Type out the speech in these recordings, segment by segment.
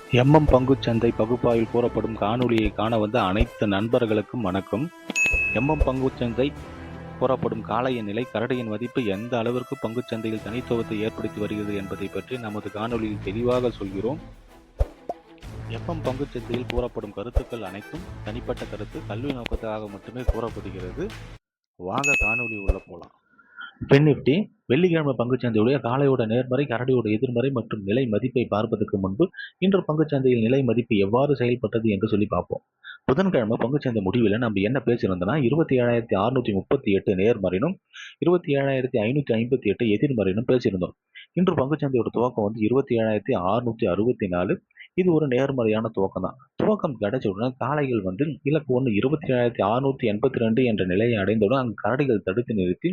பங்குச்சந்தை பகுப்பாய்வில் கூறப்படும் காணொளியை காண வந்த அனைத்து நண்பர்களுக்கும் வணக்கம். பங்குச்சந்தை கூறப்படும் காளைய நிலை கரடியின் மதிப்பு எந்த அளவிற்கு பங்குச்சந்தையில் தனித்துவத்தை ஏற்படுத்தி வருகிறது என்பதை பற்றி நமது காணொளியில் தெளிவாக சொல்கிறோம். பங்குச்சந்தையில் கூறப்படும் கருத்துக்கள் அனைத்தும் தனிப்பட்ட கருத்து, கல்வி நோக்கத்துக்காக மட்டுமே கூறப்படுகிறது. வாங்க காணொளி உள்ள போலாம். நிஃப்டி வெள்ளிக்கிழமை பங்குச்சந்தையுடைய காலையோட நேர்மறை, கரடியோட எதிர்மறை மற்றும் நிலை மதிப்பை பார்ப்பதற்கு முன்பு இன்று பங்குச்சந்தையில் நிலை மதிப்பு எவ்வாறு செயல்பட்டது என்று சொல்லி பார்ப்போம். புதன்கிழமை பங்குச்சந்தை முடிவில் நம்ம என்ன பேசியிருந்தோம்னா 27,638 நேர்மறையும் 27,558 எதிர்மறையும் பேசியிருந்தோம். இன்று பங்குச்சந்தையோட துவக்கம் 27,664. இது ஒரு நேர்மறையான துவக்கம் தான். துவக்கம் கிடைச்சவுடன் காளைகள் இலக்கு 1 27,682 என்ற நிலையை அடைந்தவுடன் அங்கு கரடிகள் தடுத்து நிறுத்தி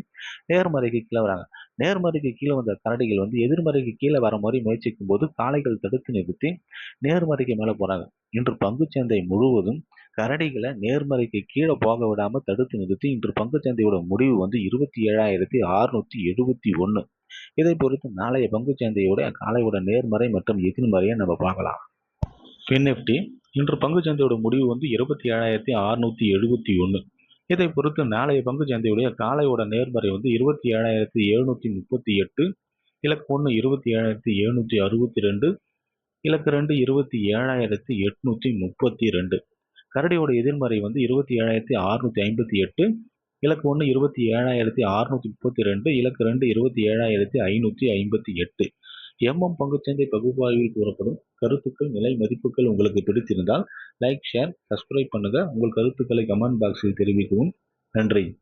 நேர்மறைக்கு கீழே வராங்க. நேர்மறைக்கு கீழே வந்த கரடிகள் எதிர்மறைக்கு கீழே வர மாதிரி முயற்சிக்கும் போது காளைகள் தடுத்து நிறுத்தி நேர்மறைக்கு மேலே போறாங்க. இன்று பங்குச்சந்தை முழுவதும் கரடிகளை நேர்மறைக்கு கீழே போக விடாம தடுத்து நிறுத்தி இன்று பங்குச்சந்தையோட முடிவு 27,671. இதை பொறுத்து நாளைய பங்குச்சந்தையோட காலையோட நேர்மறை மற்றும் எதிர்மறையை நம்ம பார்க்கலாம். நிஃப்டி இன்று பங்குச்சந்தையோட முடிவு 27,671. இதை பொறுத்து நாளைய பங்குச்சந்தையுடைய காலையோட நேர்மறை 27,738, இலக்கு 1 27,762, இலக்கு 2 27,832. கரடியோட எதிர்மறை 27,658, இலக்கு 1 27,632, இலக்கு 2 27,558. பங்குச்சந்தை பகுப்பாய்வில் கூறப்படும் கருத்துக்கள், நிலை மதிப்புகள் உங்களுக்கு பிடித்திருந்தால் லைக், ஷேர், சப்ஸ்கிரைப் பண்ணுங்க. உங்கள் கருத்துக்களை கமெண்ட் பாக்ஸில் தெரிவிக்கவும். நன்றி.